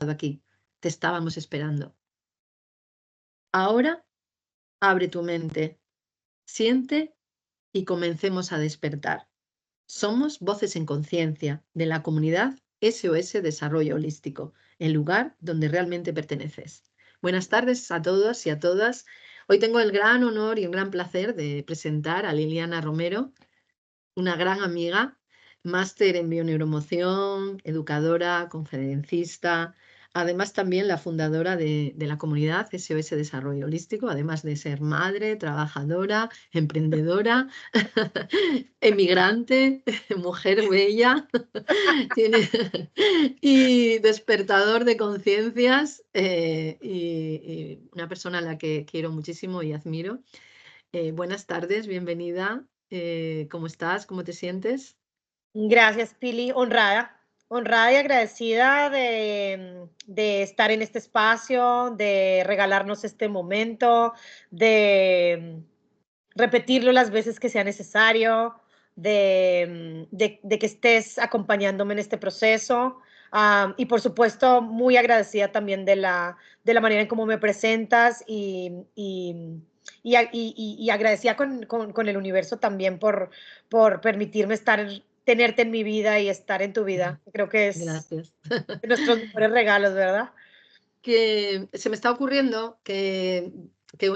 aquí. Te estábamos esperando. Ahora, abre tu mente, siente y comencemos a despertar. Somos Voces en Conciencia de la comunidad SOS Desarrollo Holístico, el lugar donde realmente perteneces. Buenas tardes a todos y a todas. Hoy tengo el gran honor y el gran placer de presentar a Liliana Romero, una gran amiga, máster en bioneuromoción, educadora, conferencista, además también la fundadora de la comunidad SOS Desarrollo Holístico, además de ser madre, trabajadora, emprendedora, emigrante, mujer bella y despertador de conciencias y una persona a la que quiero muchísimo y admiro. Buenas tardes, bienvenida. ¿Cómo estás? ¿Cómo te sientes? Gracias, Pili. Honrada y agradecida de estar en este espacio, de regalarnos este momento, de repetirlo las veces que sea necesario, de que estés acompañándome en este proceso. Y por supuesto, muy agradecida también de la manera en cómo me presentas y agradecida con el universo también por permitirme tenerte en mi vida y estar en tu vida. Creo que es Gracias. de nuestros mejores regalos, ¿verdad? Que se me está ocurriendo que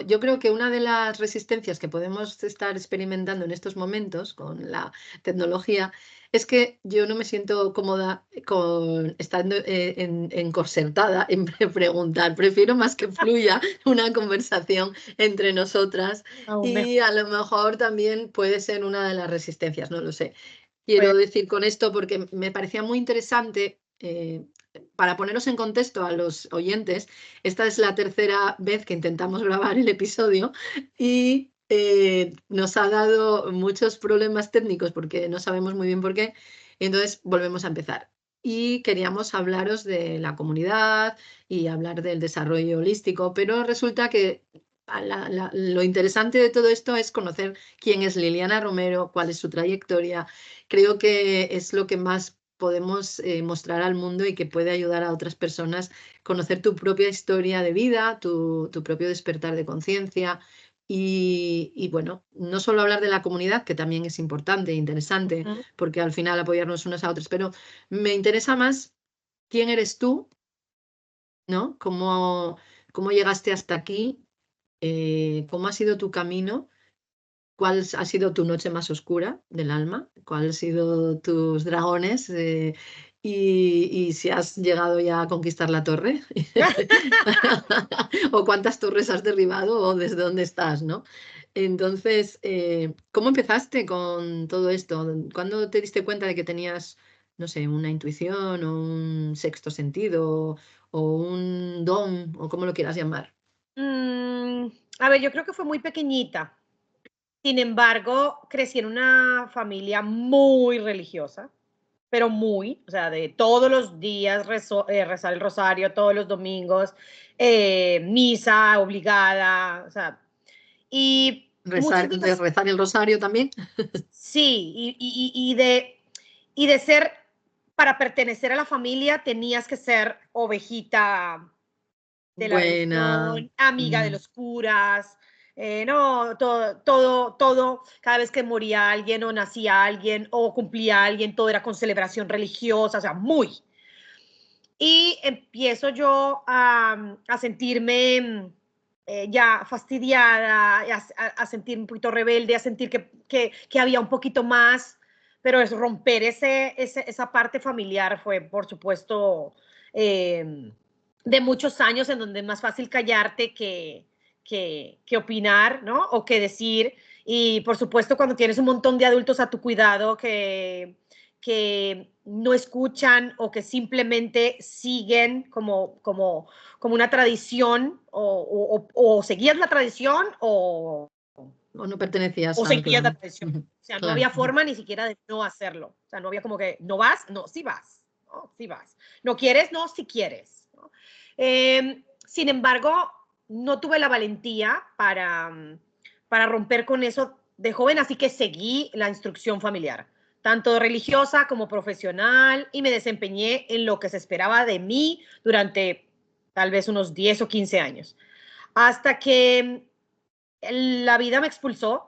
yo creo que una de las resistencias que podemos estar experimentando en estos momentos con la tecnología es que yo no me siento cómoda con estando encorsetada en preguntar. Prefiero más que fluya una conversación entre nosotras Aún mejor. y a lo mejor también puede ser una de las resistencias, no lo sé. Quiero Pues, decir con esto porque me parecía muy interesante. Para poneros en contexto a los oyentes, esta es la tercera vez que intentamos grabar el episodio y nos ha dado muchos problemas técnicos porque no sabemos muy bien por qué. Y entonces volvemos a empezar. Y queríamos hablaros de la comunidad y hablar del desarrollo holístico, pero resulta que lo interesante de todo esto es conocer quién es Liliana Romero, cuál es su trayectoria. Creo que es lo que más podemos mostrar al mundo y que puede ayudar a otras personas a conocer tu propia historia de vida, tu propio despertar de conciencia y bueno, no solo hablar de la comunidad, que también es importante e interesante, porque al final apoyarnos unas a otras, pero me interesa más quién eres tú, ¿no? ¿Cómo llegaste hasta aquí? ¿Cómo ha sido tu camino? ¿Cuál ha sido tu noche más oscura del alma? ¿Cuáles han sido tus dragones? Y si has llegado ya a conquistar la torre. O cuántas torres has derribado o desde dónde estás, ¿no? Entonces, ¿cómo empezaste con todo esto? ¿Cuándo te diste cuenta de que tenías, no sé, una intuición o un sexto sentido o un don o como lo quieras llamar? a ver, yo creo que fue muy pequeñita. Sin embargo, crecí en una familia muy religiosa, pero muy, o sea, de todos los días rezar el rosario, todos los domingos, misa obligada, o sea, y muchas de las, ¿Rezar el rosario también? sí, y de ser, para pertenecer a la familia tenías que ser ovejita de la Buena. religión, amiga de los curas, no, todo, cada vez que moría alguien o nacía alguien o cumplía alguien, todo era con celebración religiosa, o sea, muy. Y empiezo yo a sentirme ya fastidiada, a sentirme un poquito rebelde, a sentir que había un poquito más, pero es romper esa parte familiar fue, por supuesto, de muchos años en donde es más fácil callarte que opinar, ¿no? O que decir. Y, por supuesto, cuando tienes un montón de adultos a tu cuidado que no escuchan o que simplemente siguen como una tradición o seguías la tradición ¿O no pertenecías o al seguías la clan? tradición. O sea, no Claro. había forma ni siquiera de no hacerlo. O sea, no había como que, ¿no vas? No, sí vas. No, sí vas. ¿No quieres? No, sí quieres. ¿No? Sin embargo, no tuve la valentía para romper con eso de joven, así que seguí la instrucción familiar. tanto religiosa como profesional, y me desempeñé en lo que se esperaba de mí durante tal vez unos 10 o 15 años. Hasta que la vida me expulsó,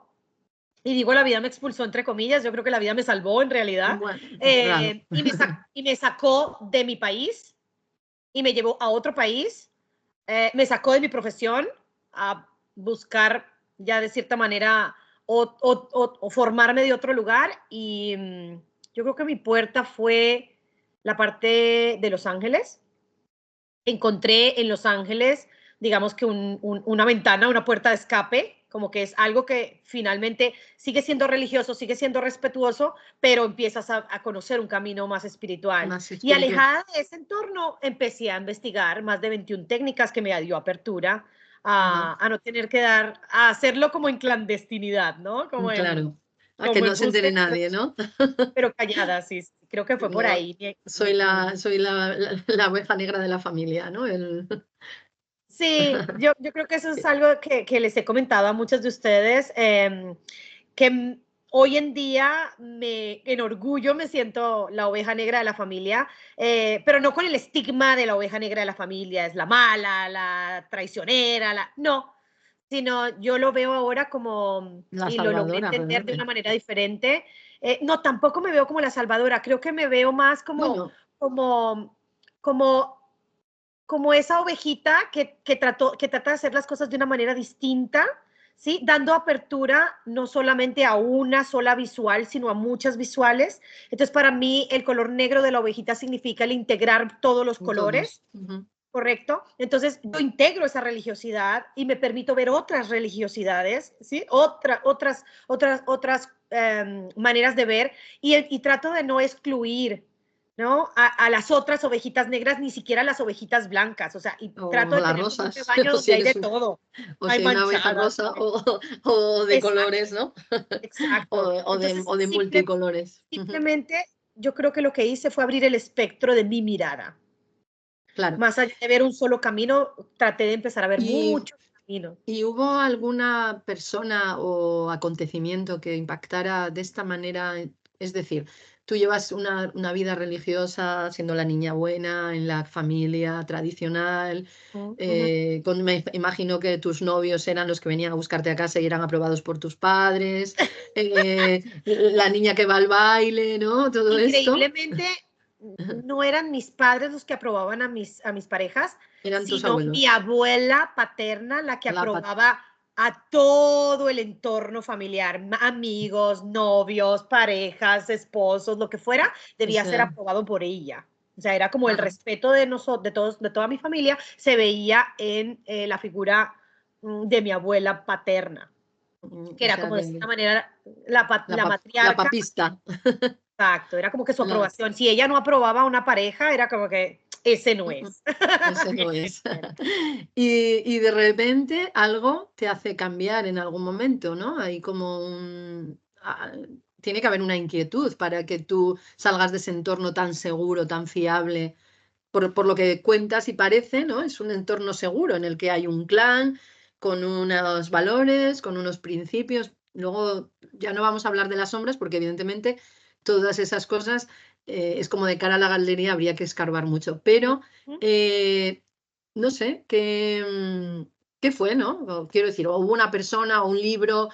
y digo la vida me expulsó entre comillas, yo creo que la vida me salvó en realidad, Bueno, claro. y me sacó de mi país y me llevó a otro país, me sacó de mi profesión a buscar ya de cierta manera o formarme de otro lugar, y yo creo que mi puerta fue la parte de Los Ángeles. Encontré en Los Ángeles, digamos que una ventana, una puerta de escape, como que es algo que finalmente sigue siendo religioso, sigue siendo respetuoso, pero empiezas a conocer un camino más espiritual. Más Y espiritual. alejada de ese entorno, empecé a investigar más de 21 técnicas que me dio apertura a no tener que a hacerlo como en clandestinidad, ¿no? Claro. A que Como no en se entere búsqueda, nadie, ¿no? pero callada, sí, sí, creo que fue por No, ahí. soy la oveja negra de la familia, ¿no? Sí, yo creo que eso es algo que les he comentado a muchos de ustedes, que hoy en día en orgullo me siento la oveja negra de la familia, pero no con el estigma de la oveja negra de la familia, es la mala, la traicionera, no, sino yo lo veo ahora como, La y lo logré salvadora, entender de una realmente. manera diferente. No, tampoco me veo como la salvadora, creo que me veo más Bueno, como, como como esa ovejita que trata de hacer las cosas de una manera distinta, ¿sí? Dando apertura no solamente a una sola visual, sino a muchas visuales. Entonces, para mí, el color negro de la ovejita significa el integrar todos los todos. colores, Ujú. ¿correcto? Entonces, yo integro esa religiosidad y me permito ver otras religiosidades, ¿sí? Otras maneras de ver, y trato de no excluir, ¿no? A las otras ovejitas negras, ni siquiera las ovejitas blancas, o sea, y trato O de las tener como un rosas, rebaño o si donde hay de eres todo. o Hay si hay una oveja manchadas. rosa o de Exacto, colores, ¿no? O, exacto. o de, Entonces, o de multicolores. Ujú. simplemente yo creo que lo que hice fue abrir el espectro de mi mirada. Claro. Más allá de ver un solo camino, traté de empezar a ver Y, muchos caminos. ¿Y hubo alguna persona o acontecimiento que impactara de esta manera? Es decir, tú llevas una vida religiosa, siendo la niña buena, en la familia tradicional. Ujú. Me imagino que tus novios eran los que venían a buscarte a casa y eran aprobados por tus padres. La niña que va al baile, ¿no? Todo esto. Increíblemente, no eran mis padres los que aprobaban a mis parejas, Eran tus sino mi abuelos. abuela paterna la que La pat- aprobaba a todo el entorno familiar, amigos, novios, parejas, esposos, lo que fuera, o debía ser sea, aprobado por ella. O sea, era como el ajá. respeto de toda mi familia, se veía en la figura de mi abuela paterna, que O era sea como de que esta manera la la matriarca. papista. Exacto, era como que su La, aprobación. Si ella no aprobaba a una pareja, era como que ese no Mm, es. ese no es. Y de repente algo te hace cambiar en algún momento, ¿no? Hay como tiene que haber una inquietud para que tú salgas de ese entorno tan seguro, tan fiable. Por lo que cuentas y parece, ¿no? Es un entorno seguro en el que hay un clan con unos valores, con unos principios. Luego ya no vamos a hablar de las sombras porque evidentemente todas esas cosas es como de cara a la galería habría que escarbar mucho. Pero Ujú. eh, no sé, ¿qué fue, no? Quiero decir, o hubo una persona o un libro,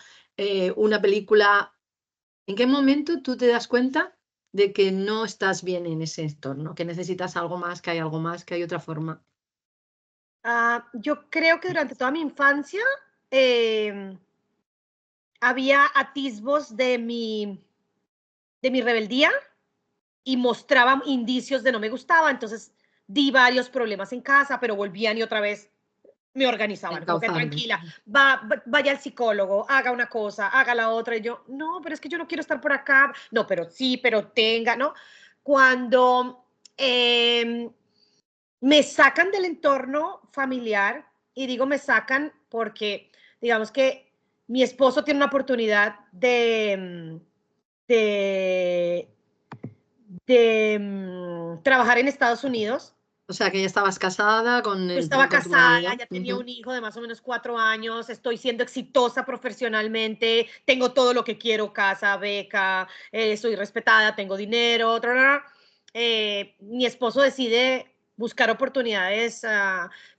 una película. ¿En qué momento tú te das cuenta de que no estás bien en ese entorno, que necesitas algo más, que hay algo más, que hay otra forma? Yo creo que durante toda mi infancia em, había atisbos de mi rebeldía y mostraba indicios de no me gustaba, entonces di varios problemas en casa, pero volvían y otra vez me organizaban, como que Encauzarme. tranquila, vaya al psicólogo, haga una cosa, haga la otra, y yo, no, pero es que yo no quiero estar por acá, no, pero sí, pero tenga, ¿no? Cuando me sacan del entorno familiar, y digo me sacan porque, digamos que mi esposo tiene una oportunidad de trabajar en Estados Unidos, O sea, que ya estabas casada con, Yo estaba con tu casada, marido. ya tenía un hijo de más o menos 4 años, estoy siendo exitosa profesionalmente, tengo todo lo que quiero, casa, beca, soy respetada, tengo dinero. Mi esposo decide buscar oportunidades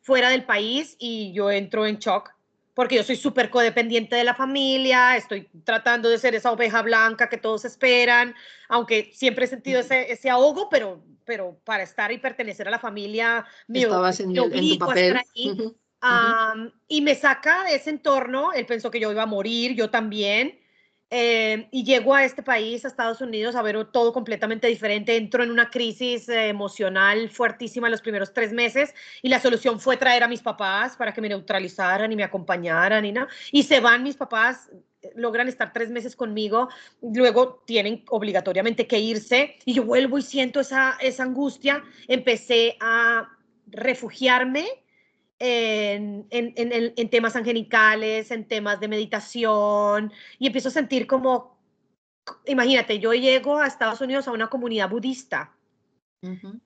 fuera del país y yo entro en shock porque yo soy súper codependiente de la familia, estoy tratando de ser esa oveja blanca que todos esperan, aunque siempre he sentido ese ahogo, pero para estar y pertenecer a la familia Estabas me en tu obligo a estar papel. ahí. Y me saca de ese entorno, él pensó que yo iba a morir, yo también, y llego a este país, a Estados Unidos, a ver todo completamente diferente. Entro en una crisis emocional fuertísima los primeros 3 meses y la solución fue traer a mis papás para que me neutralizaran y me acompañaran y, ¿no? Y se van mis papás, logran estar 3 meses conmigo, luego tienen obligatoriamente que irse y yo vuelvo y siento esa angustia. Empecé a refugiarme en temas angelicales, en temas de meditación, y empiezo a sentir como, imagínate, yo llego a Estados Unidos a una comunidad budista,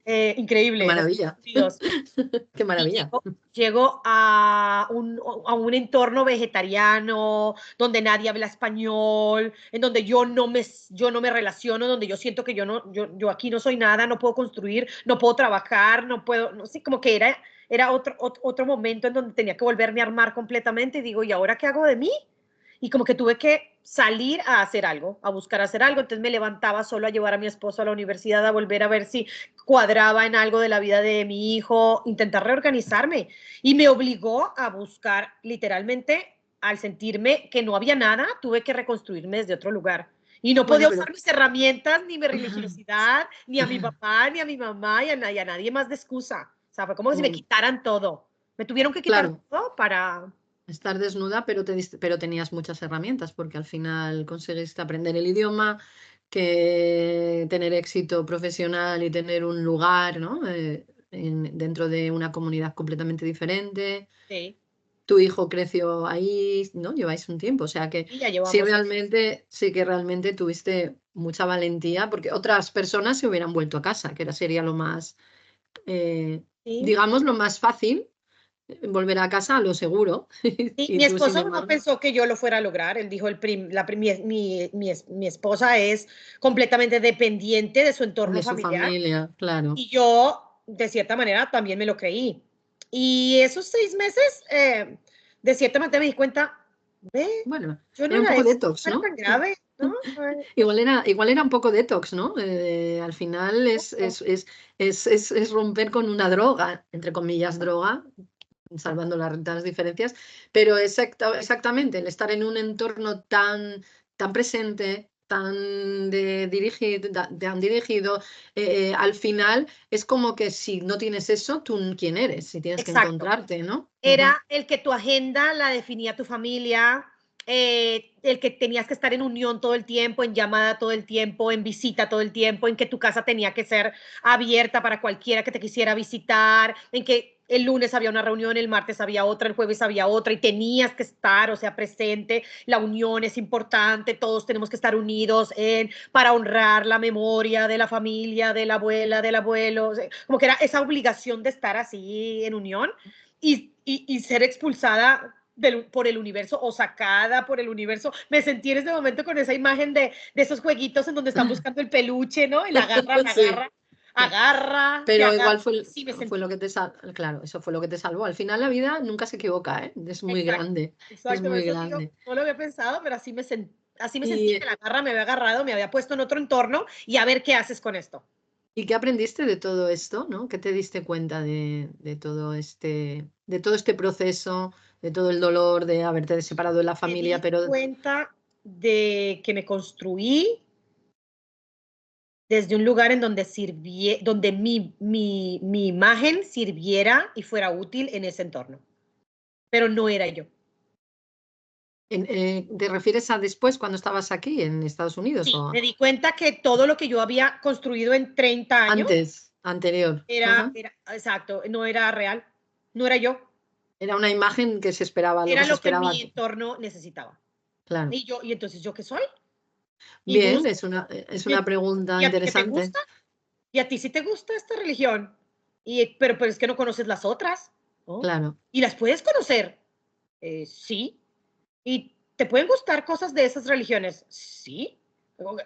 Qué increíble en Estados maravilla. Unidos, Qué y maravilla. llego a un entorno vegetariano, donde nadie habla español, en donde yo no me relaciono, donde yo siento que yo aquí no soy nada, no puedo construir, no puedo trabajar, no puedo, no sé, como que era otro momento en donde tenía que volverme a armar completamente y digo, ¿y ahora qué hago de mí? Y como que tuve que salir a hacer algo, a buscar hacer algo. Entonces me levantaba solo a llevar a mi esposo a la universidad, a volver a ver si cuadraba en algo de la vida de mi hijo, intentar reorganizarme. Y me obligó a buscar, literalmente, al sentirme que no había nada, tuve que reconstruirme desde otro lugar. Y no Bueno, podía pero usar mis herramientas, ni mi religiosidad, ni a mi papá, ni a mi mamá, y a nadie más de excusa. O sea, fue como si me quitaran todo. Me tuvieron que quitar claro, todo para... estar desnuda, pero tenías muchas herramientas porque al final conseguiste aprender el idioma, que tener éxito profesional y tener un lugar, ¿no? Dentro de una comunidad completamente diferente. Sí, Tu hijo creció ahí, ¿no? Lleváis un tiempo, o sea que y ya llevamos 6 meses. sí que realmente tuviste mucha valentía, porque otras personas se hubieran vuelto a casa, que sería lo más, eh, Sí. digamos, lo más fácil, volver a casa a lo seguro. Y Y mi tú, sin esposo no embargo, pensó que yo lo fuera a lograr. Él dijo, mi esposa es completamente dependiente de su entorno de su familiar familia, claro. y yo, de cierta manera, también me lo creí. Y esos 6 meses, de cierta manera me di cuenta, ve, Bueno, yo no era un era poco eso, detox, no era ¿no? tan grave, ¿no? Igual era un poco detox, ¿no? Al final es romper con una droga, entre comillas, droga, salvando las diferencias, pero exactamente, el estar en un entorno tan presente, tan dirigido, al final es como que si no tienes eso, ¿tú quién eres? Si tienes que Exacto. encontrarte, ¿no? Ujú. Era el que tu agenda la definía tu familia, el que tenías que estar en unión todo el tiempo, en llamada todo el tiempo, en visita todo el tiempo, en que tu casa tenía que ser abierta para cualquiera que te quisiera visitar, en que el lunes había una reunión, el martes había otra, el jueves había otra y tenías que estar, o sea, presente. La unión es importante, todos tenemos que estar unidos para honrar la memoria de la familia, de la abuela, del abuelo, o sea, como que era esa obligación de estar así en unión y ser expulsada por el universo o sacada por el universo. Me sentí en ese momento con esa imagen de esos jueguitos en donde están buscando el peluche, ¿no? Y la Sí. agarra, te Pero agarra. igual fue, Así me fue sentí. lo que te salvó, claro, eso fue lo que te salvó. Al final la vida nunca se equivoca, ¿eh? Es muy Exacto, grande, es exacto. Por muy eso digo, grande. no lo había pensado, pero así me sentí que ¿Y, la garra me había agarrado, me había puesto en otro entorno y a ver qué haces con esto. y qué aprendiste de todo esto, ¿no? ¿Qué te diste cuenta de todo este proceso, de todo el dolor de haberte separado de la Me familia, di pero cuenta de que me construí desde un lugar en donde donde mi imagen sirviera y fuera útil en ese entorno, pero no era yo. ¿te refieres a después cuando estabas aquí en Estados Unidos Sí, o me di cuenta que todo lo que yo había construido en 30 años antes, anterior? Ajá. exacto, no era real, no era yo, Era una imagen que se esperaba, lo era que se lo que esperaba, mi entorno necesitaba. claro. Y entonces, ¿yo qué soy? Y Bien, busco. es una ¿Y, pregunta y a ti qué te interesante. gusta? ¿Y a ti sí te gusta esta religión? Pero es que no conoces las otras, ¿no? Claro. Y las puedes conocer, sí. ¿Y te pueden gustar cosas de esas religiones? Sí.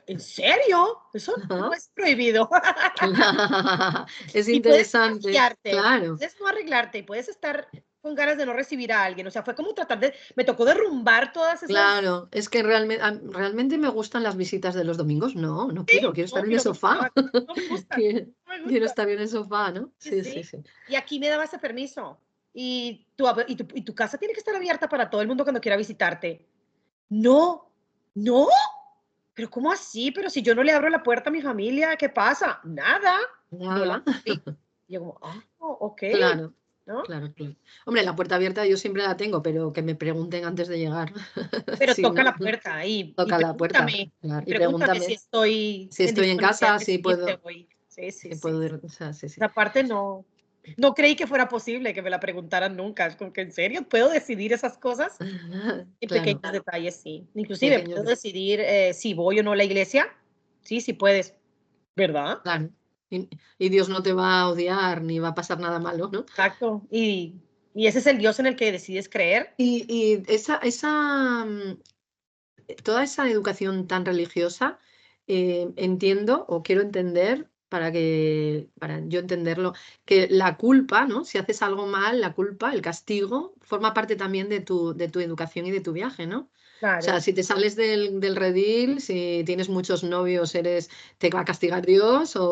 ¿En serio? Eso no Ajá. es prohibido. Es Y puedes interesante, cambiarte, claro. puedes no arreglarte y puedes estar con ganas de no recibir a alguien. O sea, fue como tratar de, me tocó derrumbar todas esas, Claro, es que realmente me gustan las visitas de los domingos. No, no sí, quiero no, estar a en mí el no me sofá. gustan, no me gustan, Quiero, no me quiero gustan. estar en el sofá, ¿no? Sí, Sí, sí, sí. sí. Y aquí me daba ese permiso. Y tu casa tiene que estar abierta para todo el mundo cuando quiera visitarte. No, no, pero ¿cómo así? Pero si yo no le abro la puerta a mi familia, ¿qué pasa? Nada, no la Nada. abrí. Y yo como, ok, Claro, ¿no? claro, claro. Hombre, la puerta abierta yo siempre la tengo, pero que me pregunten antes de llegar. Pero Si toca no, la puerta y toca la puerta. pregúntame, Claro. y Y pregúntame si pregúntame estoy si en estoy en disponibilidad casa, de recibirte hoy. Sí, sí, si sí. puedo ir. O sea, sí, sí. Esa parte no creí que fuera posible que me la preguntaran nunca. Es como que, ¿en serio puedo decidir esas cosas? En Claro, pequeños detalles, sí. Inclusive pequeños, puedo decidir si voy o no a la iglesia. Sí, sí puedes, ¿verdad? claro. Y Dios no te va a odiar ni va a pasar nada malo, ¿no? Exacto. Y ese es el Dios en el que decides creer. Y toda esa educación tan religiosa, entiendo o quiero entender para yo entenderlo, que la culpa, ¿no? Si haces algo mal, la culpa, el castigo, forma parte también de tu educación y de tu viaje, ¿no? O sea, Claro. si te sales del redil, si tienes muchos novios, te va a castigar Dios ¿no?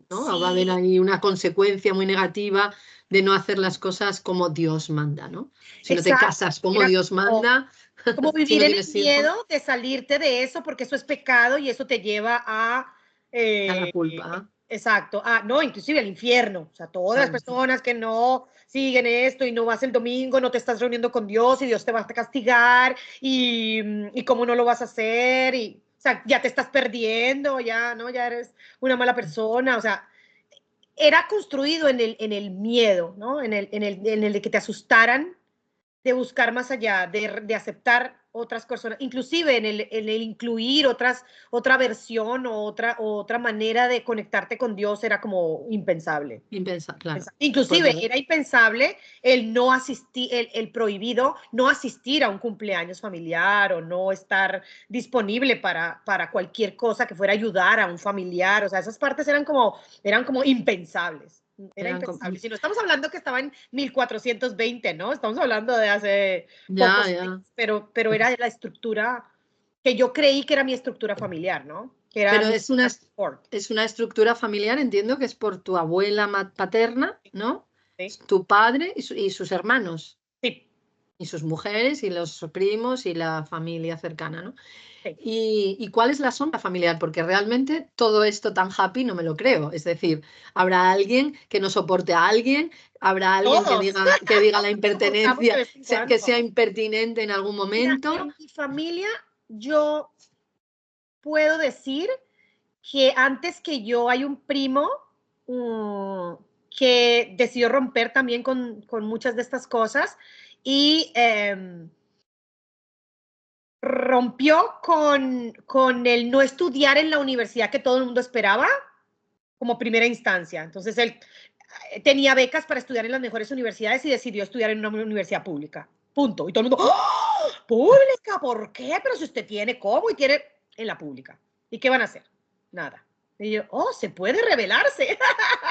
O va a haber Sí, ahí una consecuencia muy negativa de no hacer las cosas como Dios manda, ¿no? Si no te exacto. casas como Era Dios manda, como si vivir no en el tienes hijos, miedo de salirte de eso porque eso es pecado y eso te lleva a, a la eh, culpa. exacto, no, inclusive al infierno. O sea, todas las Claro, personas que no siguen esto y no vas el domingo, no te estás reuniendo con Dios y Dios te va a castigar y cómo no lo vas a hacer y, o sea, ya te estás perdiendo, ya, ¿no? Ya eres una mala persona, o sea, era construido en el miedo, ¿no? En el de que te asustaran, de buscar más allá, de aceptar otras personas, inclusive en el incluir otra versión o otra manera de conectarte con Dios era como impensable. claro. Inclusive Porque era impensable el no asistir, el prohibido no asistir a un cumpleaños familiar o no estar disponible para cualquier cosa que fuera a ayudar a un familiar. O sea, esas partes eran como impensables. Era eran impensable. Si no estamos hablando que estaba en 1420, ¿no? Estamos hablando de hace ya, pocos años, ya. pero era la estructura que yo creí que era mi estructura familiar, ¿no? Que era Pero mi support. es una estructura familiar, entiendo que es por tu abuela paterna, ¿no? Sí, Tu padre y sus hermanos, sí, y sus mujeres, y los primos, y la familia cercana, ¿no? sí. ¿Y cuál es la sombra familiar? Porque realmente todo esto tan happy no me lo creo. Es decir, habrá alguien que no soporte a alguien, habrá alguien que Todos. diga la Soportamos de impertinencia, vez en que cuando. sea impertinente en algún Mira, momento. en mi familia, yo puedo decir que antes que yo hay un primo mm, que decidió romper también con muchas de estas cosas y rompió con el no estudiar en la universidad que todo el mundo esperaba como primera instancia. Entonces él tenía becas para estudiar en las mejores universidades y decidió estudiar en una universidad pública. Punto. Y todo el mundo, ¡oh! ¿Pública? ¿Por qué? Pero si usted tiene, ¿cómo? Y tiene en la pública. ¿Y qué van a hacer? Nada. Y yo, se puede rebelarse.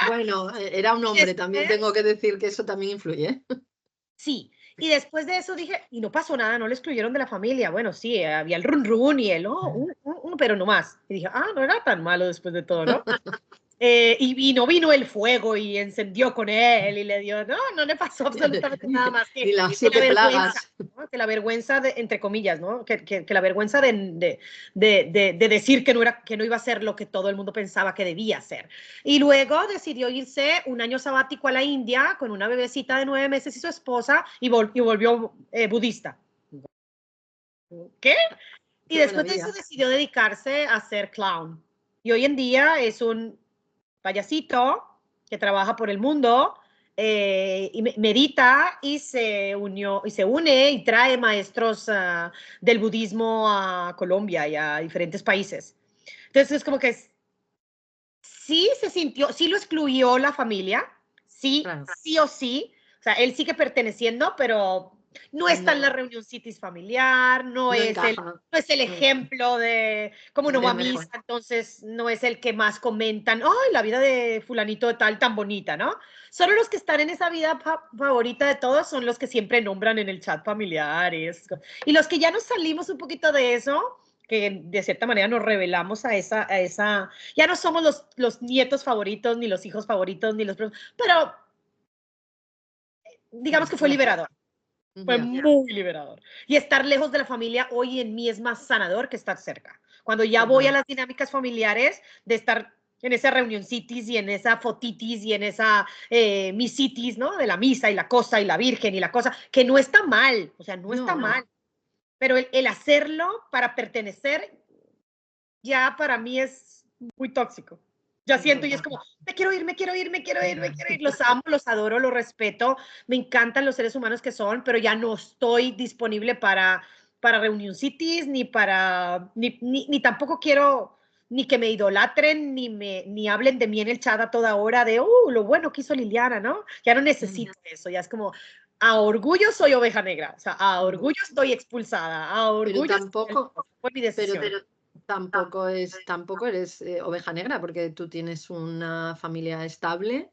Bueno, era un Y hombre, también después, tengo que decir que eso también influye, ¿eh? sí. Y después de eso dije, y no pasó nada, no le excluyeron de la familia. Bueno, sí, había el run run y el, pero no más. Y dije, no era tan malo después de todo, ¿no? Y no vino el fuego y encendió con él y le dio, no le pasó absolutamente nada más Ni las que la 7 vergüenza, plagas. ¿no? Que la vergüenza entre comillas, ¿no? Que la vergüenza de decir que no iba a ser lo que todo el mundo pensaba que debía ser. Y luego decidió irse un año sabático a la India con una bebecita de 9 meses y su esposa y volvió budista. ¿Qué? Y Qué después de eso maravilla. decidió dedicarse a ser clown. Y hoy en día es un payasito que trabaja por el mundo y medita y se une y trae maestros del budismo a Colombia y a diferentes países. Entonces es como que sí se sintió, sí lo excluyó la familia, sí, Claro. sí o sí. O sea, él sigue perteneciendo, pero no está en la No, reunión citis familiar, no encaja. no es el No encaja. ejemplo de, como no va De a mejor. misa, entonces no es el que más comentan, ¡ay, la vida de fulanito de tal, tan bonita!, ¿no? Solo los que están en esa vida favorita de todos son los que siempre nombran en el chat familiares. Y los que ya nos salimos un poquito de eso, que de cierta manera nos revelamos a esa, ya no somos los nietos favoritos, ni los hijos favoritos, ni los, pero digamos que fue Ya, liberador. Fue ya. muy liberador. Y estar lejos de la familia hoy en mí es más sanador que estar cerca. Cuando ya voy a Total. las dinámicas familiares, de estar en esa reunioncitis y en esa fotitis y en esa misitis, ¿no? De la misa y la cosa y la virgen y la cosa, que no está mal, o sea, no está No, no. mal. Pero el hacerlo para pertenecer ya para mí es muy tóxico. Ya siento y es como, me quiero ir, me quiero ir, me quiero ir, me quiero ir. Los amo, los adoro, los respeto, me encantan los seres humanos que son, pero ya no estoy disponible para reunión cities, ni tampoco quiero ni que me idolatren, ni hablen de mí en el chat a toda hora de, lo bueno que hizo Liliana, ¿no? Ya no necesito eso, ya es como, a orgullo soy oveja negra, o sea, a orgullo estoy expulsada, a Pero orgullo tampoco, fue mi pero decisión. tampoco eres oveja negra, porque tú tienes una familia estable,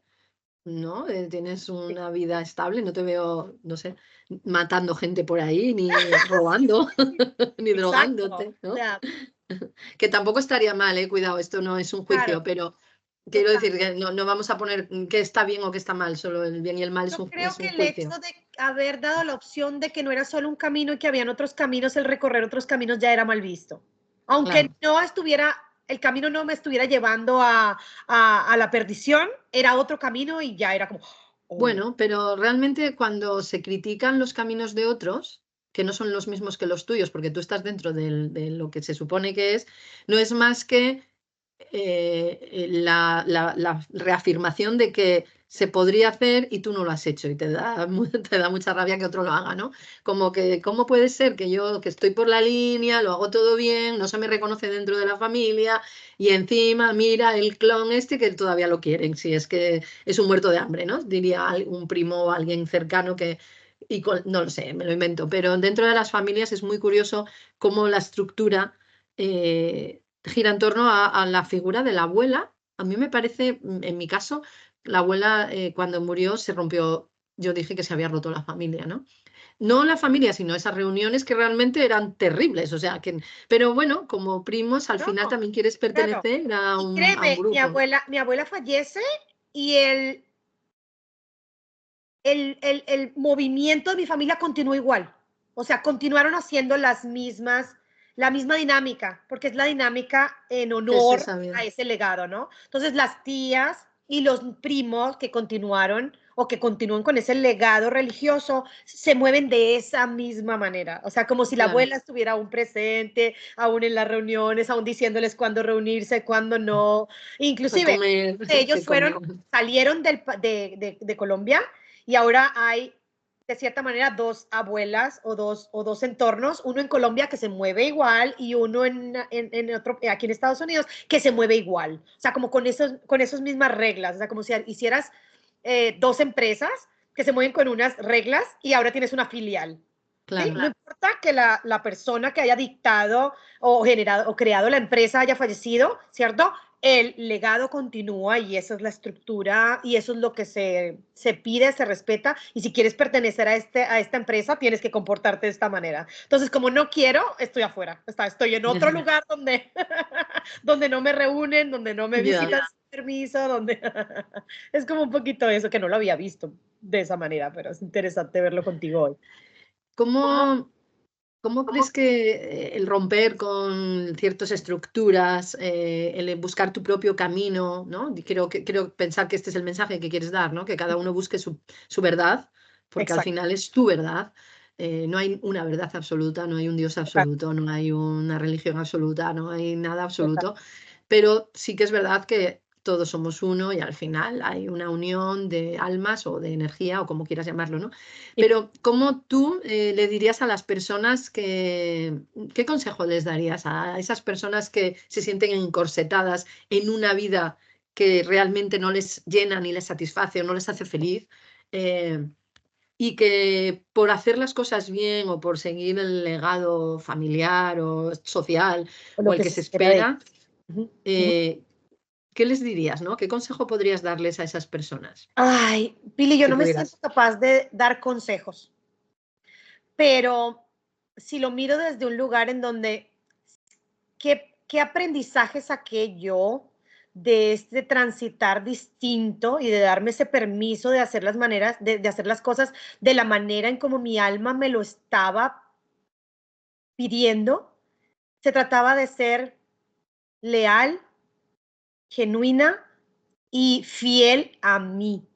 ¿no? Tienes una vida estable, no te veo, no sé, matando gente por ahí, ni robando, ni Exacto. drogándote, O ¿no? sea, Que tampoco estaría mal, cuidado, esto no es un claro, juicio, pero quiero total. decir que no vamos a poner que está bien o que está mal, solo el bien y el mal Yo creo es que un el hecho juicio. de haber dado la opción de que no era solo un camino y que habían otros caminos, el recorrer otros caminos ya era mal visto. Aunque Claro. no estuviera, el camino no me estuviera llevando a la perdición, era otro camino y ya era como, oh, Bueno, pero realmente cuando se critican los caminos de otros, que no son los mismos que los tuyos, porque tú estás dentro de lo que se supone que es, no es más que la reafirmación de que se podría hacer y tú no lo has hecho y te da, te da mucha rabia que otro lo haga, ¿no? Como que, ¿cómo puede ser que yo, que estoy por la línea, lo hago todo bien, no se me reconoce dentro de la familia y encima mira el clon este que todavía lo quieren, si es que es un muerto de hambre, ¿no? Diría un primo o alguien cercano que... no lo sé, me lo invento, pero dentro de las familias es muy curioso cómo la estructura gira en torno a la figura de la abuela. A mí me parece, en mi caso, la abuela cuando murió se rompió, yo dije que se había roto la familia, ¿no? No la familia, sino esas reuniones que realmente eran terribles, o sea, que, pero bueno, como primos, al no, final también quieres claro. pertenecer Y a un créeme, grupo. mi abuela fallece y el movimiento de mi familia continuó igual. O sea, continuaron haciendo la misma dinámica, porque es la dinámica en Que se honor sabía. a ese legado, ¿no? Entonces, las tías y los primos que continuaron o que continúan con ese legado religioso se mueven de esa misma manera. O sea, como si la Claro, abuela estuviera aún presente, aún en las reuniones, aún diciéndoles cuándo reunirse, cuándo no. que Inclusive, comer, ellos que comer. salieron de Colombia y ahora hay, de cierta manera, dos abuelas o dos entornos, uno en Colombia que se mueve igual y uno en otro, aquí en Estados Unidos, que se mueve igual. O sea, como con esas mismas reglas. O sea, como si hicieras dos empresas que se mueven con unas reglas y ahora tienes una filial. ¿Sí? Claro. No importa que la persona que haya dictado o generado o creado la empresa haya fallecido, ¿cierto? El legado continúa y esa es la estructura y eso es lo que se pide, se respeta. Y si quieres pertenecer a esta empresa, tienes que comportarte de esta manera. Entonces, como no quiero, estoy afuera. Estoy en otro lugar donde, donde no me reúnen, donde no me Ya. visitan sin permiso, donde es como un poquito eso que no lo había visto de esa manera, pero es interesante verlo contigo hoy. ¿Cómo, ¿Cómo crees que el romper con ciertas estructuras, el buscar tu propio camino, ¿no? Quiero pensar que este es el mensaje que quieres dar, ¿no? Que cada uno busque su verdad, porque al Exacto. final es tu verdad. No hay una verdad absoluta, no hay un Dios Total, absoluto, no hay una religión absoluta, no hay nada total. absoluto. Pero sí que es verdad que todos somos uno y al final hay una unión de almas o de energía o como quieras llamarlo, ¿no? Y Pero ¿cómo tú le dirías a las personas qué consejo les darías a esas personas que se sienten encorsetadas en una vida que realmente no les llena ni les satisface o no les hace feliz. Y que por hacer las cosas bien o por seguir el legado familiar o social O o lo el que que se se espera de espera, ellos. Ujú, ujú. ¿qué les dirías, no? ¿Qué consejo podrías darles a esas personas Ay, Pili, yo si no me siento pudieras? capaz de dar consejos, pero si lo miro desde un lugar en donde, ¿qué aprendizaje saqué yo de este transitar distinto y de darme ese permiso de hacer las maneras, de hacer las cosas de la manera en como mi alma me lo estaba pidiendo? Se trataba de ser leal, genuina y fiel a mí.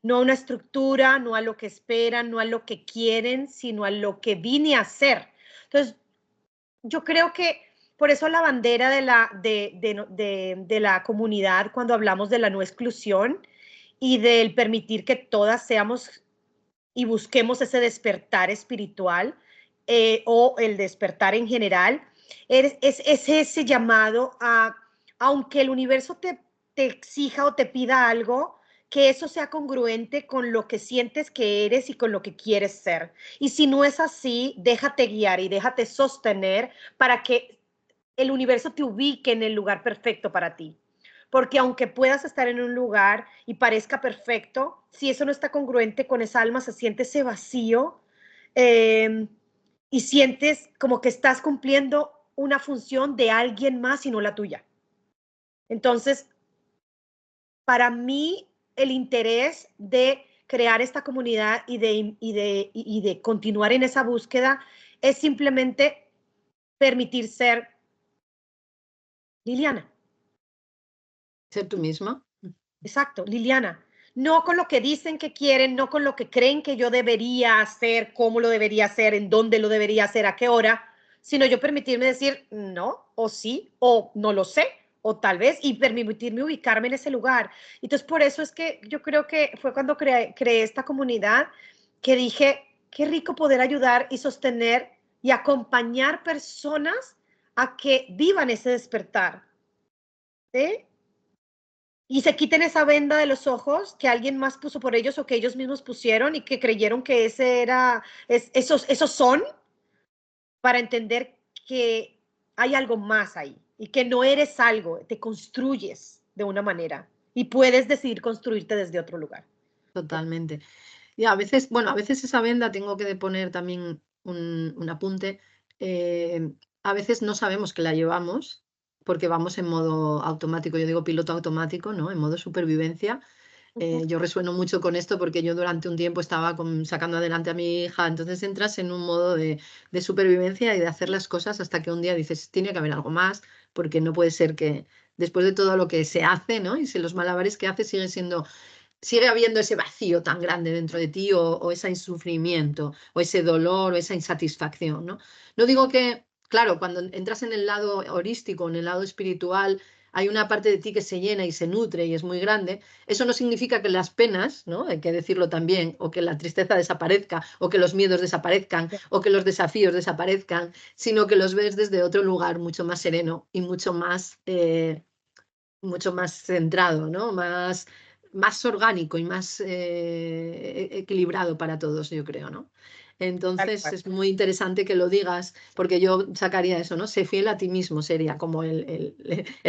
No a una estructura, no a lo que esperan, no a lo que quieren, sino a lo que vine a hacer. Entonces, yo creo que por eso la bandera de la comunidad, cuando hablamos de la no exclusión y del permitir que todas seamos y busquemos ese despertar espiritual, o el despertar en general, es ese llamado a, aunque el universo te exija o te pida algo, que eso sea congruente con lo que sientes que eres y con lo que quieres ser. Y si no es así, déjate guiar y déjate sostener para que el universo te ubique en el lugar perfecto para ti. Porque aunque puedas estar en un lugar y parezca perfecto, si eso no está congruente con esa alma, se siente ese vacío, eh, y sientes como que estás cumpliendo una función de alguien más y no la tuya. Entonces, para mí, el interés de crear esta comunidad y de continuar en esa búsqueda es simplemente permitir ser Liliana. ¿Ser tú misma? Exacto, Liliana. No con lo que dicen que quieren, no con lo que creen que yo debería hacer, cómo lo debería hacer, en dónde lo debería hacer, a qué hora, sino yo permitirme decir no, o sí, o no lo sé, o tal vez, y permitirme ubicarme en ese lugar. Entonces, por eso es que yo creo que fue cuando creé esta comunidad que dije, qué rico poder ayudar y sostener y acompañar personas a que vivan ese despertar. ¿Sí? Y se quiten esa venda de los ojos que alguien más puso por ellos o que ellos mismos pusieron y que creyeron que esos son, para entender que hay algo más ahí y que no eres algo, te construyes de una manera y puedes decidir construirte desde otro lugar. Totalmente. Y a veces, bueno, a veces esa venda tengo que poner también un apunte. A veces no sabemos que la llevamos porque vamos en modo automático, yo digo piloto automático, ¿no? En modo supervivencia. Ujú. Yo resueno mucho con esto porque yo durante un tiempo estaba sacando adelante a mi hija, entonces entras en un modo de supervivencia y de hacer las cosas hasta que un día dices, tiene que haber algo más, porque no puede ser que después de todo lo que se hace, ¿no? Y si los malabares que hace sigue habiendo ese vacío tan grande dentro de ti o ese sufrimiento o ese dolor o esa insatisfacción, ¿no? No digo que, claro, cuando entras en el lado holístico, en el lado espiritual, hay una parte de ti que se llena y se nutre y es muy grande. Eso no significa que las penas, ¿no? Hay que decirlo también, o que la tristeza desaparezca, o que los miedos desaparezcan, o que los desafíos desaparezcan, sino que los ves desde otro lugar mucho más sereno y mucho más centrado, ¿no? Más orgánico y más equilibrado para todos, yo creo, ¿no? Tal Entonces cual. es muy interesante que lo digas, porque yo sacaría eso, ¿no? Sé fiel a ti mismo, sería como el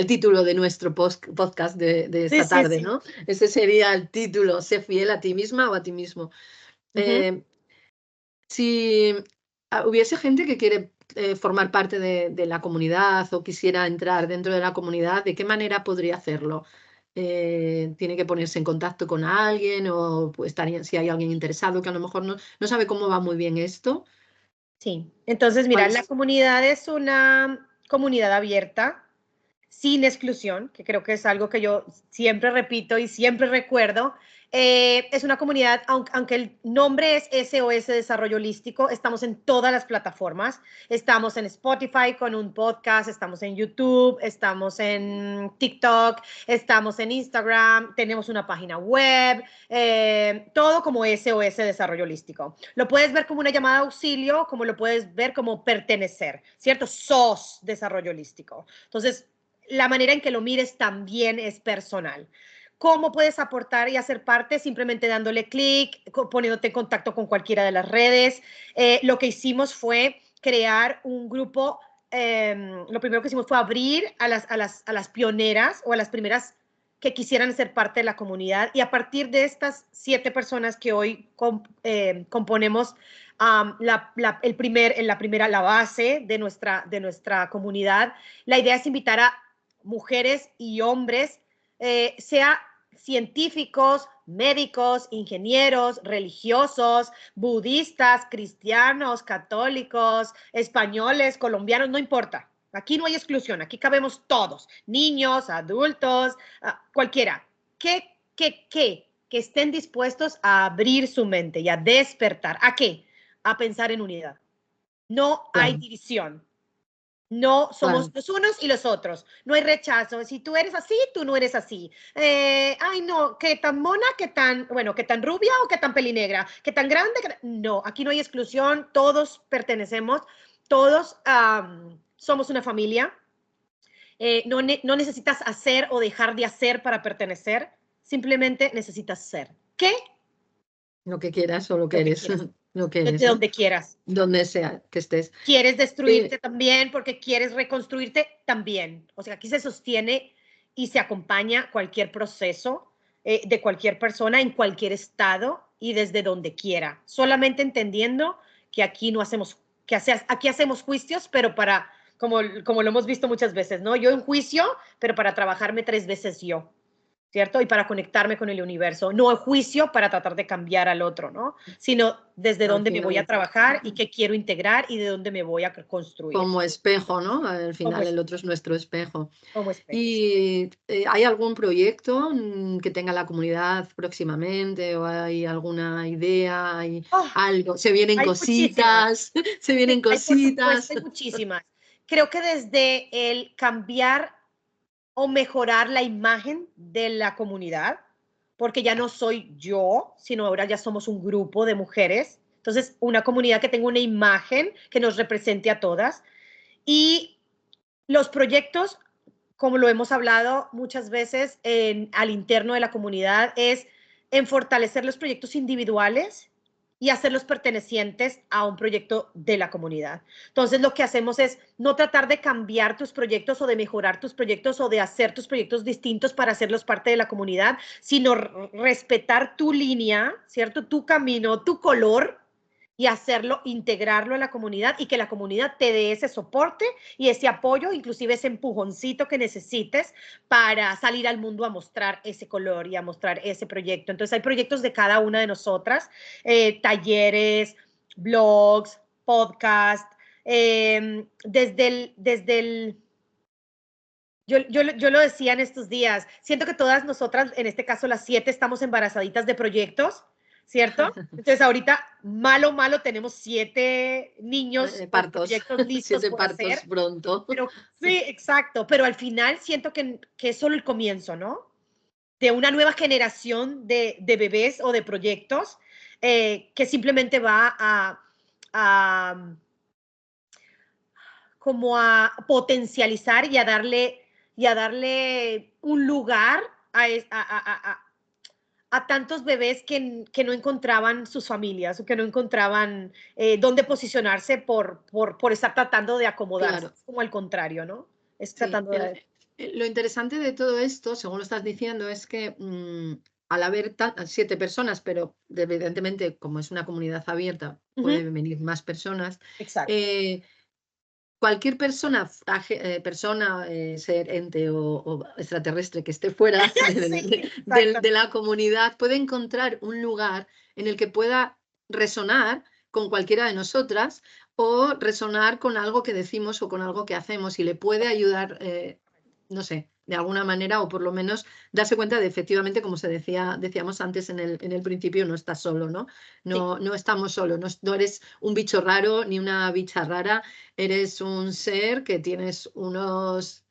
título de nuestro podcast de Sí, esta sí, tarde, sí. ¿no? Ese sería el título, sé fiel a ti misma o a ti mismo. Ujú. Eh, si hubiese gente que quiere formar parte de la comunidad o quisiera entrar dentro de la comunidad, ¿de qué manera podría hacerlo? ¿Tiene que ponerse en contacto con alguien o pues, si hay alguien interesado que a lo mejor no sabe cómo va muy bien esto? Sí. Entonces, ¿Cuál mira, la es? comunidad es una comunidad abierta, sin exclusión, que creo que es algo que yo siempre repito y siempre recuerdo. Es una comunidad, aunque el nombre es SOS Desarrollo Holístico, estamos en todas las plataformas. Estamos en Spotify con un podcast, estamos en YouTube, estamos en TikTok, estamos en Instagram, tenemos una página web, todo como SOS Desarrollo Holístico. Lo puedes ver como una llamada de auxilio, como lo puedes ver como pertenecer, ¿cierto? SOS Desarrollo Holístico. Entonces, la manera en que lo mires también es personal. ¿Cómo puedes aportar y hacer parte? Simplemente dándole clic, poniéndote en contacto con cualquiera de las redes. Lo que hicimos fue crear un grupo. Lo primero que hicimos fue abrir a las pioneras o a las primeras que quisieran ser parte de la comunidad, y a partir de estas 7 personas que hoy componemos la base de nuestra comunidad, la idea es invitar a mujeres y hombres, sea científicos, médicos, ingenieros, religiosos, budistas, cristianos, católicos, españoles, colombianos, no importa. Aquí no hay exclusión, aquí cabemos todos, niños, adultos, cualquiera. Que estén dispuestos a abrir su mente y a despertar. ¿A qué? A pensar en unidad. No hay división. No somos los unos y los otros. No hay rechazo. Si tú eres así, tú no eres así. Ay, no, qué tan mona, qué tan rubia o qué tan pelinegra, qué tan grande. No, aquí no hay exclusión. Todos pertenecemos. Todos somos una familia. No necesitas hacer o dejar de hacer para pertenecer. Simplemente necesitas ser. ¿Qué? Lo que quieras o lo que eres. Lo que eres, de donde quieras. Donde sea que estés. Quieres destruirte también porque quieres reconstruirte también. O sea, aquí se sostiene y se acompaña cualquier proceso de cualquier persona en cualquier estado y desde donde quiera. Solamente entendiendo que aquí no hacemos, aquí hacemos juicios, pero para, como lo hemos visto muchas veces, ¿no? Yo en juicio, pero para trabajarme 3 veces yo. ¿Cierto? Y para conectarme con el universo, no el juicio para tratar de cambiar al otro, ¿no? Sino desde dónde me voy a trabajar y qué quiero integrar y de dónde me voy a construir. Como espejo, ¿no? Al final el otro es nuestro espejo. Como espejo. ¿Y hay algún proyecto que tenga la comunidad próximamente o hay alguna idea? ¿Hay algo? ¿Se vienen cositas? ¿Se vienen cositas? Hay muchísimas. Creo que desde el cambiar o mejorar la imagen de la comunidad, porque ya no soy yo, sino ahora ya somos un grupo de mujeres. Entonces, una comunidad que tenga una imagen que nos represente a todas. Y los proyectos, como lo hemos hablado muchas veces al interno de la comunidad, es en fortalecer los proyectos individuales y hacerlos pertenecientes a un proyecto de la comunidad. Entonces, lo que hacemos es no tratar de cambiar tus proyectos o de mejorar tus proyectos o de hacer tus proyectos distintos para hacerlos parte de la comunidad, sino respetar tu línea, ¿cierto? Tu camino, tu color, y hacerlo, integrarlo a la comunidad y que la comunidad te dé ese soporte y ese apoyo, inclusive ese empujoncito que necesites para salir al mundo a mostrar ese color y a mostrar ese proyecto. Entonces hay proyectos de cada una de nosotras, talleres, blogs, podcast, yo lo decía en estos días, siento que todas nosotras, en este caso las 7, estamos embarazaditas de proyectos, ¿cierto? Entonces ahorita, malo, tenemos 7 niños, partos, proyectos listos 7 por partos hacer. pronto. Pero, sí, exacto, pero al final siento que es solo el comienzo, ¿no? De una nueva generación de bebés o de proyectos que simplemente va como a potencializar y a darle un lugar a tantos bebés que no encontraban sus familias o que no encontraban dónde posicionarse por estar tratando de acomodarse. Claro. Como al contrario, ¿no? Es Sí, tratando de... Lo interesante de todo esto, según lo estás diciendo, es que al haber 7 personas, pero evidentemente como es una comunidad abierta, pueden venir más personas. Exacto. Cualquier persona, ser, ente o extraterrestre que esté fuera de la comunidad puede encontrar un lugar en el que pueda resonar con cualquiera de nosotras o resonar con algo que decimos o con algo que hacemos y le puede ayudar, no sé, de alguna manera o por lo menos darse cuenta de efectivamente, como decíamos antes en el principio, no estás solo, ¿no? No estamos solos, no eres un bicho raro ni una bicha rara. Eres un ser que tienes unas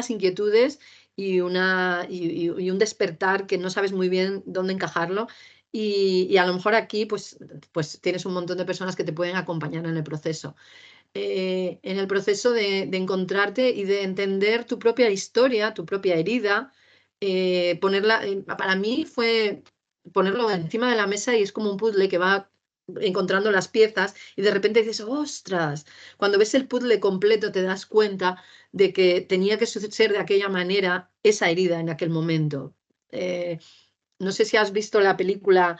inquietudes y un despertar que no sabes muy bien dónde encajarlo. Y a lo mejor aquí pues tienes un montón de personas que te pueden acompañar en el proceso. en el proceso de encontrarte y de entender tu propia historia, tu propia herida, ponerla, para mí fue ponerlo encima de la mesa y es como un puzzle que va encontrando las piezas y de repente dices, ostras, cuando ves el puzzle completo te das cuenta de que tenía que ser de aquella manera esa herida en aquel momento. No sé si has visto la película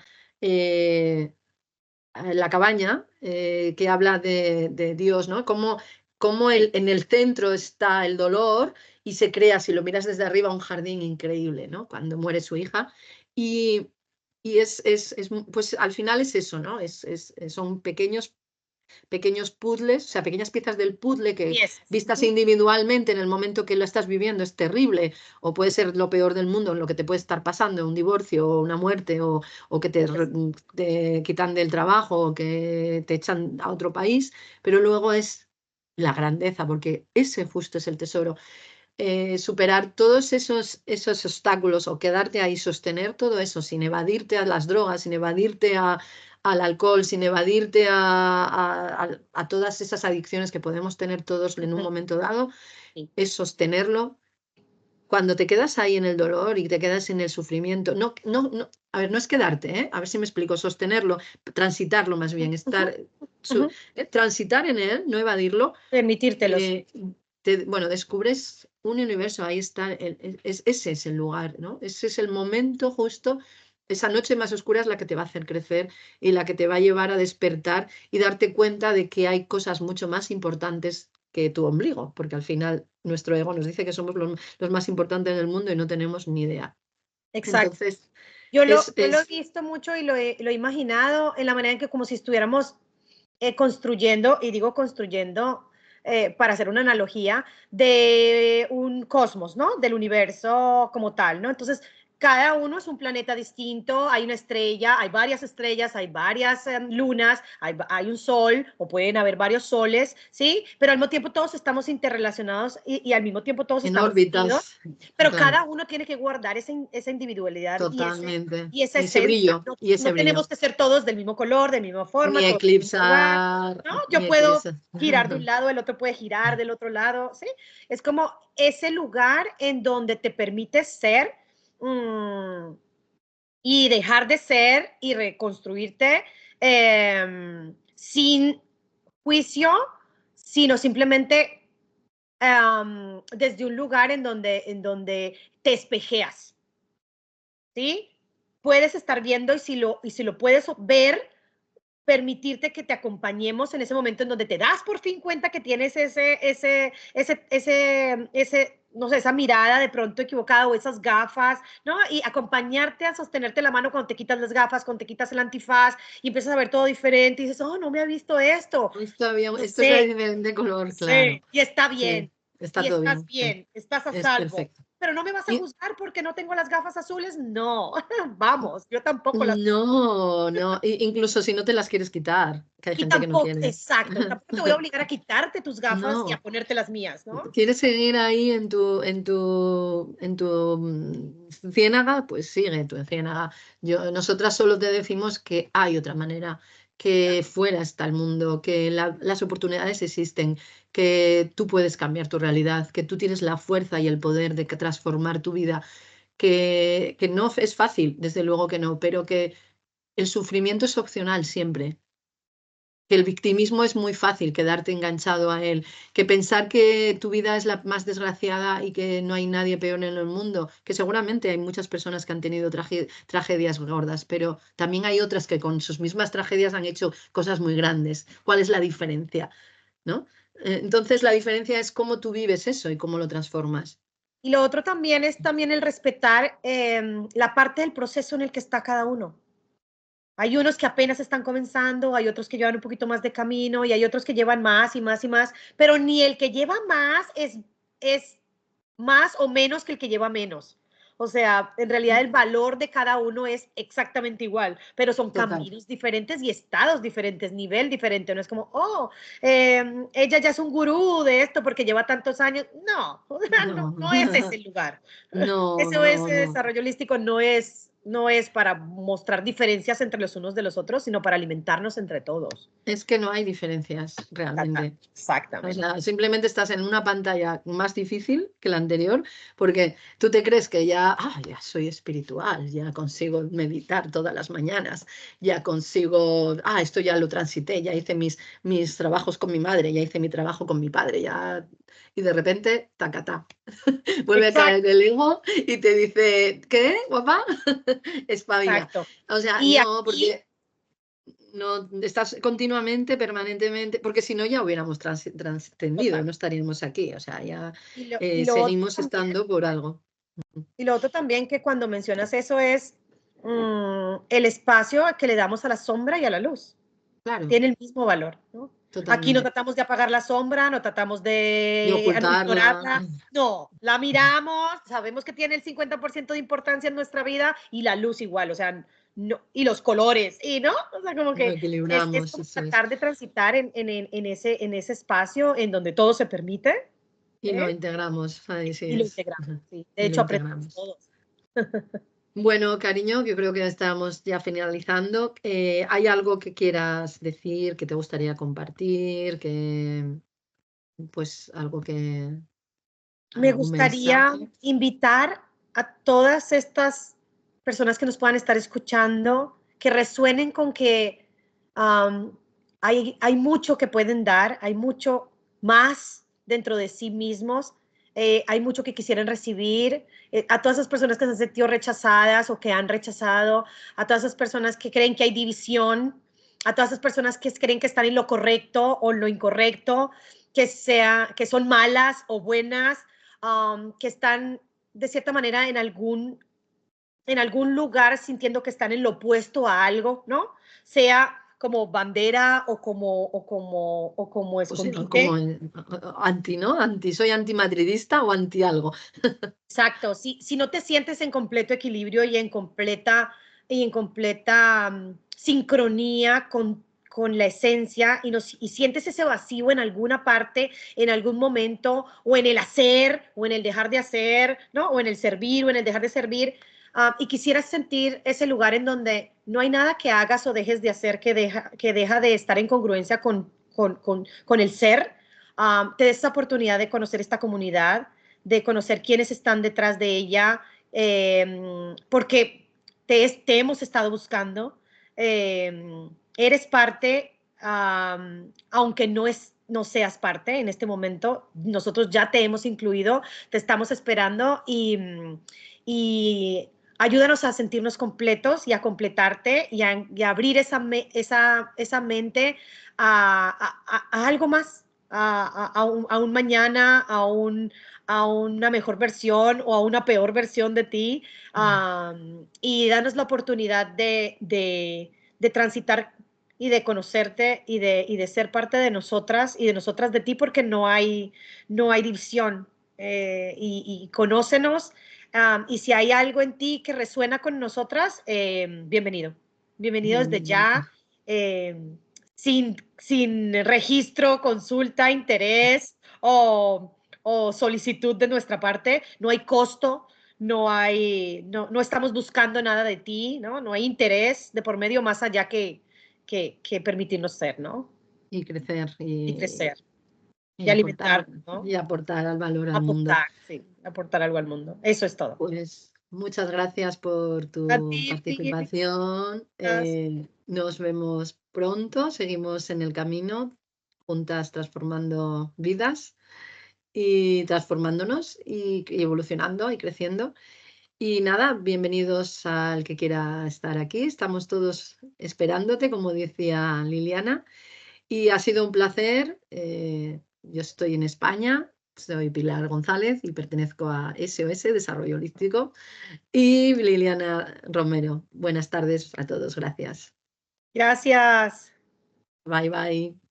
La cabaña, que habla de Dios, ¿no? Cómo en el centro está el dolor y se crea, si lo miras desde arriba, un jardín increíble, ¿no? Cuando muere su hija. Y, pues al final es eso, ¿no? Son pequeños puzzles, o sea, pequeñas piezas del puzzle que Piezas. vistas individualmente en el momento que lo estás viviendo es terrible o puede ser lo peor del mundo, lo que te puede estar pasando, un divorcio o una muerte o que te quitan del trabajo o que te echan a otro país, pero luego es la grandeza, porque ese justo es el tesoro. Superar todos esos obstáculos o quedarte ahí, sostener todo eso sin evadirte a las drogas, sin evadirte al alcohol, sin evadirte a todas esas adicciones que podemos tener todos en un momento dado, Sí. es sostenerlo. Cuando te quedas ahí en el dolor y te quedas en el sufrimiento, no, a ver, no es quedarte, ¿eh? A ver si me explico, sostenerlo, transitarlo más bien, transitar en él, no evadirlo. Permitírtelos. Bueno, descubres un universo, ahí está, ese es el lugar, ¿no? Ese es el momento justo, esa noche más oscura es la que te va a hacer crecer y la que te va a llevar a despertar y darte cuenta de que hay cosas mucho más importantes que tu ombligo, porque al final nuestro ego nos dice que somos los más importantes del mundo y no tenemos ni idea. Exacto. Entonces, Yo lo he es visto mucho y lo he imaginado en la manera en que como si estuviéramos construyendo, y digo construyendo para hacer una analogía, de un cosmos, ¿no? Del universo como tal, ¿no? Entonces, cada uno es un planeta distinto, hay una estrella, hay varias estrellas, hay varias lunas, hay un sol, o pueden haber varios soles, ¿sí? Pero al mismo tiempo todos estamos interrelacionados y al mismo tiempo todos en estamos unidos, órbitas, pero claro, cada uno tiene que guardar esa individualidad totalmente. y esa Y ese esencia. brillo, No, y ese no tenemos brillo. que ser todos del mismo color, de misma forma, Ni todos del mismo lugar, eclipsar, ¿no? Yo ni puedo eclipsar. girar de un lado, el otro puede girar del otro lado, ¿sí? Es como ese lugar en donde te permites ser y dejar de ser y reconstruirte sin juicio, sino simplemente desde un lugar en donde te espejeas, ¿sí? Puedes estar viendo y si lo puedes ver, permitirte que te acompañemos en ese momento en donde te das por fin cuenta que tienes no sé, esa mirada de pronto equivocada o esas gafas, ¿no? Y acompañarte a sostenerte la mano cuando te quitas las gafas, cuando te quitas el antifaz y empiezas a ver todo diferente y dices, oh, no me había visto esto. Lo Esto es de sé, diferente color, claro. sí, y está Sí, bien, está y todo estás bien, sí. bien, estás a Es salvo. perfecto. Pero no me vas a Y juzgar porque no tengo las gafas azules, no, vamos, yo tampoco las tengo. no, incluso si no te las quieres quitar, que hay Y gente que no tampoco, quiere. exacto, tampoco te voy a obligar a quitarte tus gafas y a No, ponerte las mías, ¿no? ¿quieres seguir ahí en tu ciénaga? Pues sigue en tu ciénaga. Nosotras solo te decimos que hay otra manera, que fuera está el mundo, que las oportunidades existen, que tú puedes cambiar tu realidad, que tú tienes la fuerza y el poder de transformar tu vida, que no es fácil, desde luego que no, pero que el sufrimiento es opcional siempre, que el victimismo es muy fácil quedarte enganchado a él, que pensar que tu vida es la más desgraciada y que no hay nadie peor en el mundo, que seguramente hay muchas personas que han tenido tragedias gordas, pero también hay otras que con sus mismas tragedias han hecho cosas muy grandes. ¿Cuál es la diferencia? ¿No? Entonces la diferencia es cómo tú vives eso y cómo lo transformas. Y lo otro también es también el respetar la parte del proceso en el que está cada uno. Hay unos que apenas están comenzando, hay otros que llevan un poquito más de camino y hay otros que llevan más y más y más, pero ni el que lleva más es más o menos que el que lleva menos. O sea, en realidad el valor de cada uno es exactamente igual, pero son Total. caminos diferentes y estados diferentes, nivel diferente. No es como, oh, ella ya es un gurú de esto porque lleva tantos años. No, no, No, no es ese el lugar. no, Ese no, no. desarrollo holístico no es no es para mostrar diferencias entre los unos de los otros, sino para alimentarnos entre todos. Es que no hay diferencias realmente. Exactamente. Simplemente estás en una pantalla más difícil que la anterior, porque tú te crees que ya soy espiritual, ya consigo meditar todas las mañanas, ya consigo, esto ya lo transité, ya hice mis trabajos con mi madre, ya hice mi trabajo con mi padre, y de repente, tacatá, vuelve a caer el ego y te dice, ¿qué, guapa? Espabila. Exacto. O sea, Y no, aquí, porque no estás continuamente, permanentemente, porque si no ya hubiéramos trascendido, total. no estaríamos aquí, o sea, ya Y lo otro seguimos también, estando por algo. y lo otro también que cuando mencionas eso es el espacio que le damos a la sombra y a la luz. Claro, Tiene el mismo valor, ¿no? Aquí no totalmente. tratamos de apagar la sombra, no tratamos De de ocultarla. ignorarla, no, la miramos, sabemos que tiene el 50% de importancia en nuestra vida y la luz igual, o sea, no, y los colores, y no, o sea, como Lo que es equilibramos, como eso es. tratar de transitar en ese espacio en donde todo se permite, Y lo ¿eh? integramos, ahí sí Y lo es. integramos, Ujú. sí. De Y lo hecho, aprendemos integramos. todos. Bueno, cariño, yo creo que estamos ya finalizando. ¿Hay algo que quieras decir, que te gustaría compartir, pues Me algún gustaría mensaje? invitar a todas estas personas que nos puedan estar escuchando, que resuenen con que hay mucho que pueden dar, hay mucho más dentro de sí mismos, hay mucho que quisieran recibir, a todas esas personas que se han sentido rechazadas o que han rechazado, a todas esas personas que creen que hay división, a todas esas personas que creen que están en lo correcto o en lo incorrecto, que son malas o buenas, que están de cierta manera en algún lugar sintiendo que están en lo opuesto a algo, ¿no? Sea como bandera o como Pues sí, como escondite. anti, ¿no? Soy antimadridista o anti algo. Exacto. Si no te sientes en completo equilibrio y en completa sincronía con la esencia y sientes ese vacío en alguna parte, en algún momento, o en el hacer, o en el dejar de hacer, ¿no? O en el servir, o en el dejar de servir, y quisieras sentir ese lugar en donde no hay nada que hagas o dejes de hacer que deja de estar en congruencia con el ser, te des esa oportunidad de conocer esta comunidad, de conocer quiénes están detrás de ella, porque te hemos estado buscando. Eres parte, aunque no seas parte en este momento, nosotros ya te hemos incluido, te estamos esperando y ayúdanos a sentirnos completos y a completarte y a abrir esa mente a algo más, a un mañana, a una mejor versión o a una peor versión de ti, y danos la oportunidad de transitar y de conocerte y de ser parte de nosotras y de nosotras de ti, porque no hay división, y conócenos, y si hay algo en ti que resuena con nosotras, bienvenido. Bienvenido desde ya, sin registro, consulta, interés o solicitud de nuestra parte, no hay costo, no estamos buscando nada de ti, ¿no? No hay interés de por medio más allá que permitirnos ser, ¿no? Y crecer Y crecer y y alimentar, aportar, ¿no? y aportar al valor al mundo. Sí, aportar algo al mundo. Eso es todo. Pues muchas gracias por A tu ti, Pili, participación. gracias. Nos vemos pronto. Seguimos en el camino, juntas transformando vidas y transformándonos y evolucionando y creciendo. Y nada, bienvenidos al que quiera estar aquí. Estamos todos esperándote, como decía Liliana. Y ha sido un placer. Yo estoy en España, soy Pilar González y pertenezco a SOS Desarrollo Holístico. Y Liliana Romero. Buenas tardes a todos. Gracias. Gracias. Bye bye.